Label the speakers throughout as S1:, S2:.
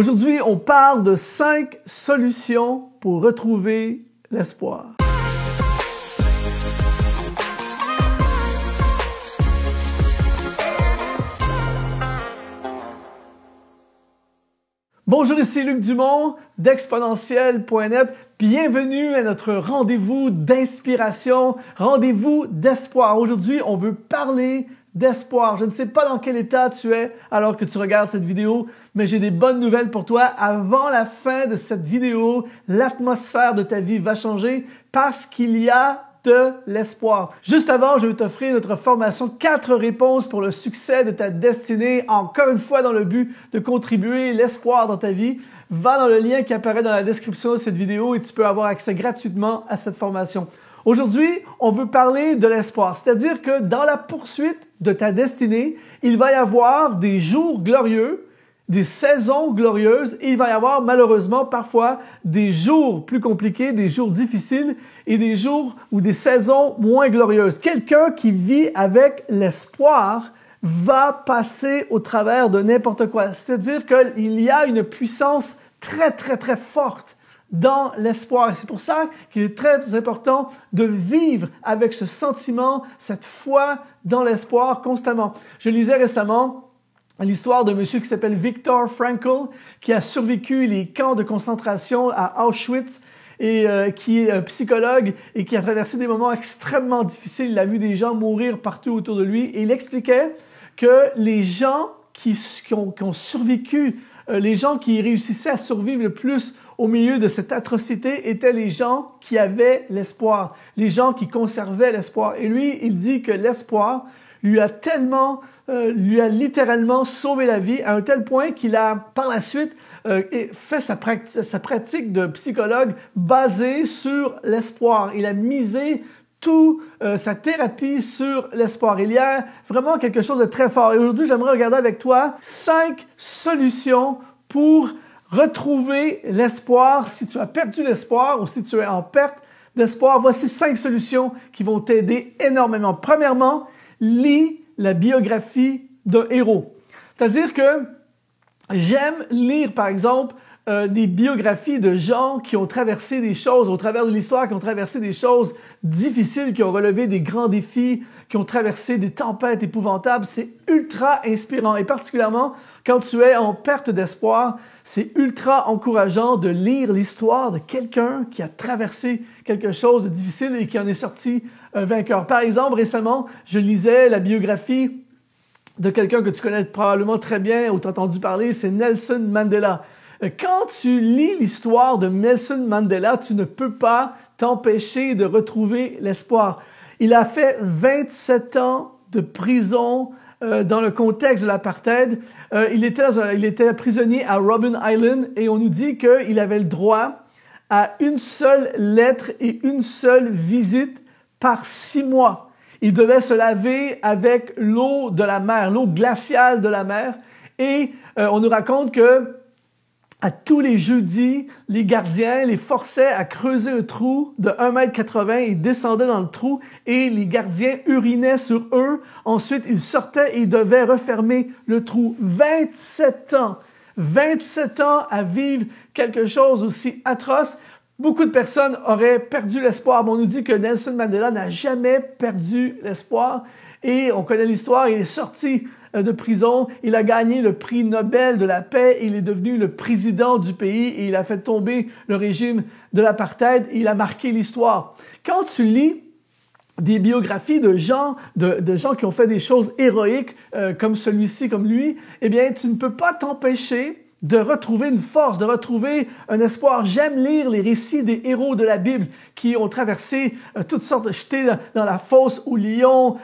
S1: Aujourd'hui, on parle de 5 solutions pour retrouver l'espoir. Bonjour, ici Luc Dumont d'Exponentiel.net. Bienvenue à notre rendez-vous d'inspiration, rendez-vous d'espoir. Aujourd'hui, on veut parler d'espoir. Je ne sais pas dans quel état tu es alors que tu regardes cette vidéo, mais j'ai des bonnes nouvelles pour toi. Avant la fin de cette vidéo, l'atmosphère de ta vie va changer parce qu'il y a de l'espoir. Juste avant, je vais t'offrir notre formation 4 réponses pour le succès de ta destinée. Encore une fois, dans le but de contribuer l'espoir dans ta vie. Va dans le lien qui apparaît dans la description de cette vidéo et tu peux avoir accès gratuitement à cette formation. Aujourd'hui, on veut parler de l'espoir, c'est-à-dire que dans la poursuite de ta destinée, il va y avoir des jours glorieux, des saisons glorieuses et il va y avoir malheureusement parfois des jours plus compliqués, des jours difficiles et des jours ou des saisons moins glorieuses. Quelqu'un qui vit avec l'espoir va passer au travers de n'importe quoi. C'est-à-dire qu'il y a une puissance très forte dans l'espoir. C'est pour ça qu'il est très important de vivre avec ce sentiment, cette foi dans l'espoir constamment. Je lisais récemment l'histoire d'un monsieur qui s'appelle Viktor Frankl, qui a survécu les camps de concentration à Auschwitz et qui est psychologue et qui a traversé des moments extrêmement difficiles. Il a vu des gens mourir partout autour de lui et il expliquait que les gens qui ont survécu, les gens qui réussissaient à survivre le plus au milieu de cette atrocité étaient les gens qui avaient l'espoir, les gens qui conservaient l'espoir. Et lui, il dit que l'espoir lui a littéralement sauvé la vie à un tel point qu'il a par la suite fait sa pratique de psychologue basée sur l'espoir. Il a misé toute sa thérapie sur l'espoir. Il y a vraiment quelque chose de très fort. Et aujourd'hui, j'aimerais regarder avec toi 5 solutions pour retrouver l'espoir. Si tu as perdu l'espoir ou si tu es en perte d'espoir, voici 5 solutions qui vont t'aider énormément. Premièrement, lis la biographie d'un héros. C'est-à-dire que j'aime lire, par exemple, des biographies de gens qui ont traversé des choses au travers de l'histoire, qui ont traversé des choses difficiles, qui ont relevé des grands défis, qui ont traversé des tempêtes épouvantables. C'est ultra inspirant et particulièrement quand tu es en perte d'espoir, c'est ultra encourageant de lire l'histoire de quelqu'un qui a traversé quelque chose de difficile et qui en est sorti vainqueur. Par exemple, récemment, je lisais la biographie de quelqu'un que tu connais probablement très bien ou tu as entendu parler, c'est Nelson Mandela. Quand tu lis l'histoire de Nelson Mandela, tu ne peux pas t'empêcher de retrouver l'espoir. Il a fait 27 ans de prison dans le contexte de l'apartheid. Il était prisonnier à Robben Island et on nous dit qu'il avait le droit à une seule lettre et une seule visite par 6 mois. Il devait se laver avec l'eau de la mer, l'eau glaciale de la mer. Et on nous raconte que à tous les jeudis, les gardiens les forçaient à creuser un trou de 1,80 m. Ils descendaient dans le trou et les gardiens urinaient sur eux. Ensuite, ils sortaient et ils devaient refermer le trou. 27 ans! 27 ans à vivre quelque chose aussi atroce. Beaucoup de personnes auraient perdu l'espoir, mais on nous dit que Nelson Mandela n'a jamais perdu l'espoir. Et on connaît l'histoire, il est sorti de prison, il a gagné le prix Nobel de la paix, il est devenu le président du pays et il a fait tomber le régime de l'apartheid et il a marqué l'histoire. Quand tu lis des biographies de gens qui ont fait des choses héroïques comme celui-ci, comme lui, eh bien, tu ne peux pas t'empêcher de retrouver une force, de retrouver un espoir. J'aime lire les récits des héros de la Bible qui ont traversé toutes sortes de jetés dans la fosse aux lions,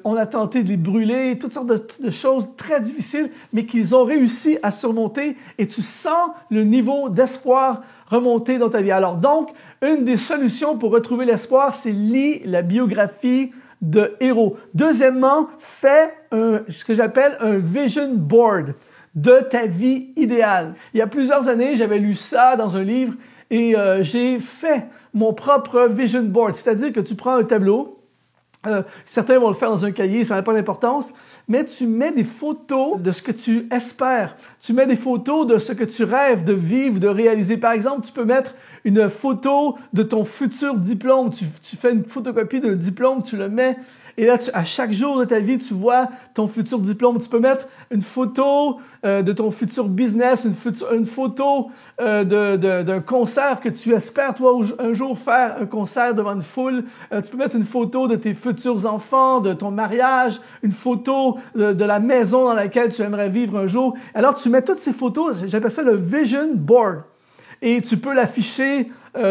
S1: on a tenté de les brûler, toutes sortes de choses très difficiles, mais qu'ils ont réussi à surmonter et tu sens le niveau d'espoir remonter dans ta vie. Alors donc, une des solutions pour retrouver l'espoir, c'est lire la biographie de héros. Deuxièmement, fais ce que j'appelle un vision board de ta vie idéale. Il y a plusieurs années, j'avais lu ça dans un livre et j'ai fait mon propre vision board. C'est-à-dire que tu prends un tableau Certains vont le faire dans un cahier, ça n'a pas d'importance, mais tu mets des photos de ce que tu espères. Tu mets des photos de ce que tu rêves de vivre, de réaliser. Par exemple, tu peux mettre une photo de ton futur diplôme. Tu fais une photocopie d'un diplôme, tu le mets. Et là, à chaque jour de ta vie, tu vois ton futur diplôme. Tu peux mettre une photo de ton futur business, une photo d'un concert que tu espères, toi, un jour faire un concert devant une foule. Tu peux mettre une photo de tes futurs enfants, de ton mariage, une photo de la maison dans laquelle tu aimerais vivre un jour. Alors, tu mets toutes ces photos, j'appelle ça le vision board. Et tu peux l'afficher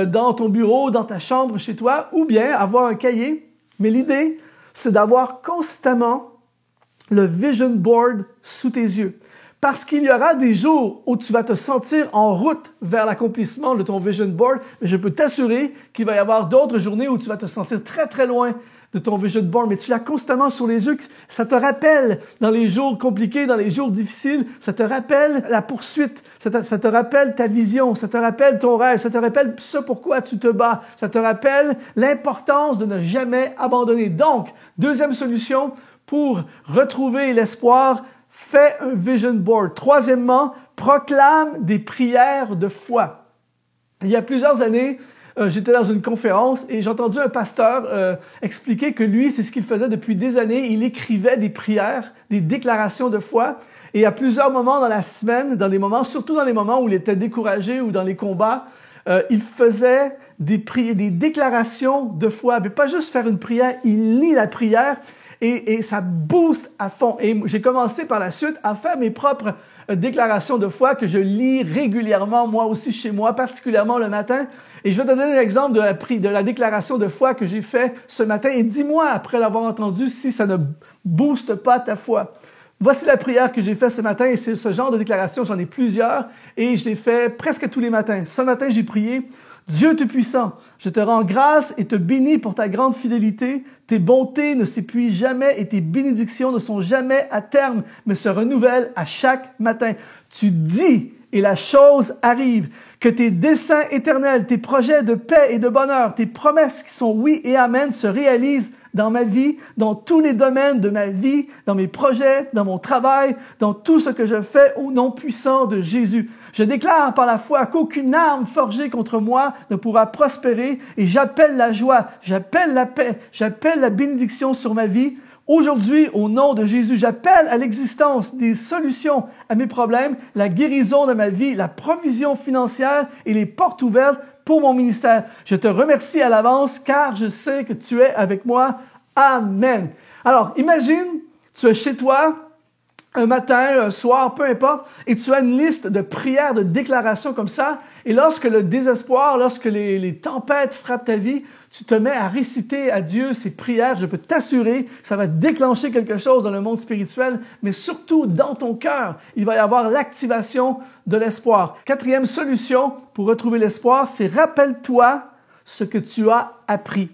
S1: dans ton bureau, dans ta chambre, chez toi, ou bien avoir un cahier. Mais l'idée, c'est d'avoir constamment le vision board sous tes yeux. Parce qu'il y aura des jours où tu vas te sentir en route vers l'accomplissement de ton vision board, mais je peux t'assurer qu'il va y avoir d'autres journées où tu vas te sentir très, très loin de ton vision board, mais tu l'as constamment sur les yeux. Ça te rappelle dans les jours compliqués, dans les jours difficiles, ça te rappelle la poursuite, ça te rappelle ta vision, ça te rappelle ton rêve, ça te rappelle ce pourquoi tu te bats, ça te rappelle l'importance de ne jamais abandonner. Donc, deuxième solution pour retrouver l'espoir, fais un vision board. Troisièmement, proclame des prières de foi. Il y a plusieurs années, j'étais dans une conférence et j'ai entendu un pasteur expliquer que lui, c'est ce qu'il faisait depuis des années. Il écrivait des prières, des déclarations de foi. Et à plusieurs moments dans la semaine, surtout dans les moments où il était découragé ou dans les combats, il faisait des déclarations de foi. Mais pas juste faire une prière, il lit la prière et ça booste à fond. Et j'ai commencé par la suite à faire mes propres déclarations de foi que je lis régulièrement, moi aussi chez moi, particulièrement le matin. Et je vais te donner un exemple de la déclaration de foi que j'ai fait ce matin. Et dis-moi, après l'avoir entendu, si ça ne booste pas ta foi. Voici la prière que j'ai faite ce matin. Et c'est ce genre de déclaration, j'en ai plusieurs. Et je l'ai fait presque tous les matins. Ce matin, j'ai prié: Dieu Tout-Puissant, je te rends grâce et te bénis pour ta grande fidélité. Tes bontés ne s'épuisent jamais et tes bénédictions ne sont jamais à terme, mais se renouvellent à chaque matin. Tu dis et la chose arrive. Que tes desseins éternels, tes projets de paix et de bonheur, tes promesses qui sont oui et amen se réalisent dans ma vie, dans tous les domaines de ma vie, dans mes projets, dans mon travail, dans tout ce que je fais au nom puissant de Jésus. Je déclare par la foi qu'aucune arme forgée contre moi ne pourra prospérer et j'appelle la joie, j'appelle la paix, j'appelle la bénédiction sur ma vie. Aujourd'hui, au nom de Jésus, j'appelle à l'existence des solutions à mes problèmes, la guérison de ma vie, la provision financière et les portes ouvertes pour mon ministère. Je te remercie à l'avance car je sais que tu es avec moi. Amen. Alors, imagine, tu es chez toi, un matin, un soir, peu importe, et tu as une liste de prières, de déclarations comme ça, et lorsque le désespoir, lorsque les tempêtes frappent ta vie, tu te mets à réciter à Dieu ces prières. Je peux t'assurer que ça va déclencher quelque chose dans le monde spirituel, mais surtout dans ton cœur, il va y avoir l'activation de l'espoir. Quatrième solution pour retrouver l'espoir, c'est rappelle-toi ce que tu as appris.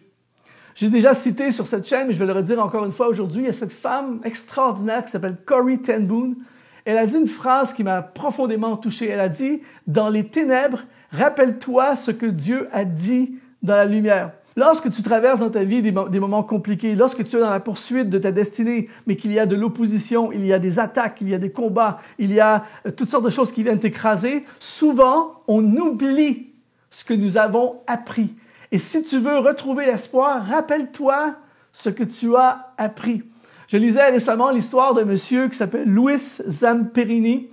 S1: J'ai déjà cité sur cette chaîne, mais je vais le redire encore une fois aujourd'hui, il y a cette femme extraordinaire qui s'appelle Corrie ten Boom. Elle a dit une phrase qui m'a profondément touché. Elle a dit « Dans les ténèbres, rappelle-toi ce que Dieu a dit dans la lumière ». Lorsque tu traverses dans ta vie des moments compliqués, lorsque tu es dans la poursuite de ta destinée, mais qu'il y a de l'opposition, il y a des attaques, il y a des combats, il y a toutes sortes de choses qui viennent t'écraser, souvent on oublie ce que nous avons appris. Et si tu veux retrouver l'espoir, rappelle-toi ce que tu as appris. Je lisais récemment l'histoire d'un monsieur qui s'appelle Louis Zamperini.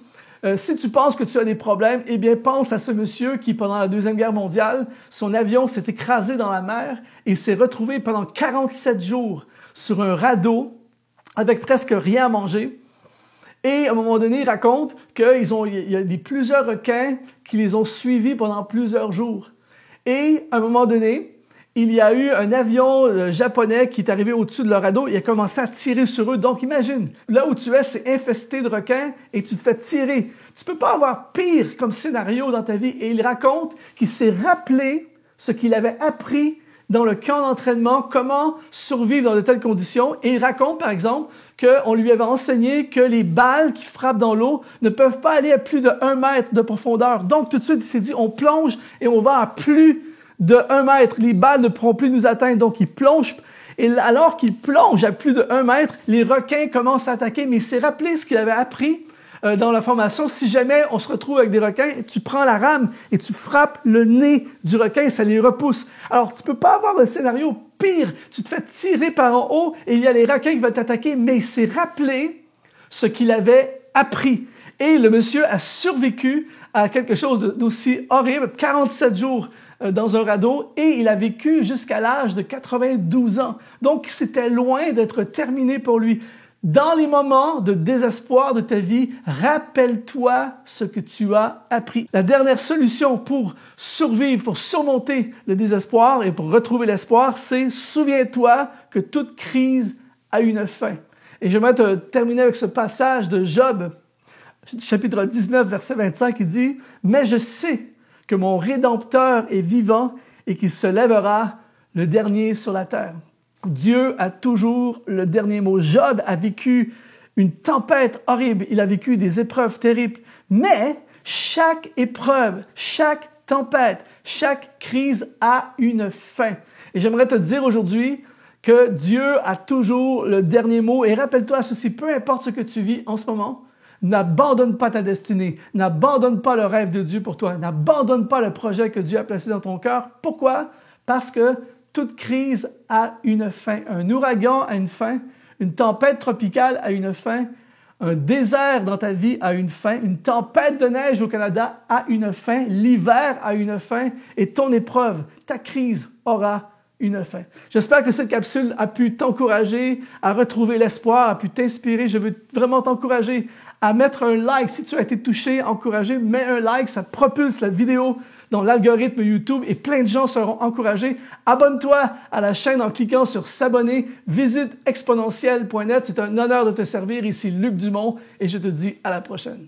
S1: Si tu penses que tu as des problèmes, eh bien, pense à ce monsieur qui, pendant la Deuxième Guerre mondiale, son avion s'est écrasé dans la mer et s'est retrouvé pendant 47 jours sur un radeau avec presque rien à manger. Et à un moment donné, il raconte qu'il y a plusieurs requins qui les ont suivis pendant plusieurs jours. Et à un moment donné, il y a eu un avion japonais qui est arrivé au-dessus de leur radeau et a commencé à tirer sur eux. Donc imagine, là où tu es, c'est infesté de requins et tu te fais tirer. Tu peux pas avoir pire comme scénario dans ta vie. Et il raconte qu'il s'est rappelé ce qu'il avait appris dans le camp d'entraînement, comment survivre dans de telles conditions. Et il raconte, par exemple, qu'on lui avait enseigné que les balles qui frappent dans l'eau ne peuvent pas aller à plus de 1 mètre de profondeur. Donc, tout de suite, il s'est dit, on plonge et on va à plus de 1 mètre. Les balles ne pourront plus nous atteindre. Donc, il plonge Et alors qu'il plonge à plus de 1 mètre, les requins commencent à attaquer, mais il s'est rappelé ce qu'il avait appris dans la formation. Si jamais on se retrouve avec des requins, tu prends la rame et tu frappes le nez du requin et ça les repousse. Alors, tu peux pas avoir un scénario pire. Tu te fais tirer par en haut et il y a les requins qui vont t'attaquer, mais il s'est rappelé ce qu'il avait appris. Et le monsieur a survécu à quelque chose d'aussi horrible, 47 jours dans un radeau, et il a vécu jusqu'à l'âge de 92 ans. Donc, c'était loin d'être terminé pour lui. Dans les moments de désespoir de ta vie, rappelle-toi ce que tu as appris. La dernière solution pour survivre, pour surmonter le désespoir et pour retrouver l'espoir, c'est souviens-toi que toute crise a une fin. Et j'aimerais te terminer avec ce passage de Job, chapitre 19, verset 25, qui dit « Mais je sais que mon Rédempteur est vivant et qu'il se lèvera le dernier sur la terre. » Dieu a toujours le dernier mot. Job a vécu une tempête horrible, il a vécu des épreuves terribles, mais chaque épreuve, chaque tempête, chaque crise a une fin. Et j'aimerais te dire aujourd'hui que Dieu a toujours le dernier mot. Et rappelle-toi ceci, peu importe ce que tu vis en ce moment, n'abandonne pas ta destinée, n'abandonne pas le rêve de Dieu pour toi, n'abandonne pas le projet que Dieu a placé dans ton cœur. Pourquoi? Parce que toute crise a une fin. Un ouragan a une fin, une tempête tropicale a une fin, un désert dans ta vie a une fin, une tempête de neige au Canada a une fin, l'hiver a une fin et ton épreuve, ta crise aura une fin. J'espère que cette capsule a pu t'encourager à retrouver l'espoir, a pu t'inspirer. Je veux vraiment t'encourager à mettre un like. Si tu as été touché, encouragé, mets un like, ça propulse la vidéo dans l'algorithme YouTube et plein de gens seront encouragés. Abonne-toi à la chaîne en cliquant sur s'abonner. Visite exponentiel.net. C'est un honneur de te servir. Ici Luc Dumont et je te dis à la prochaine.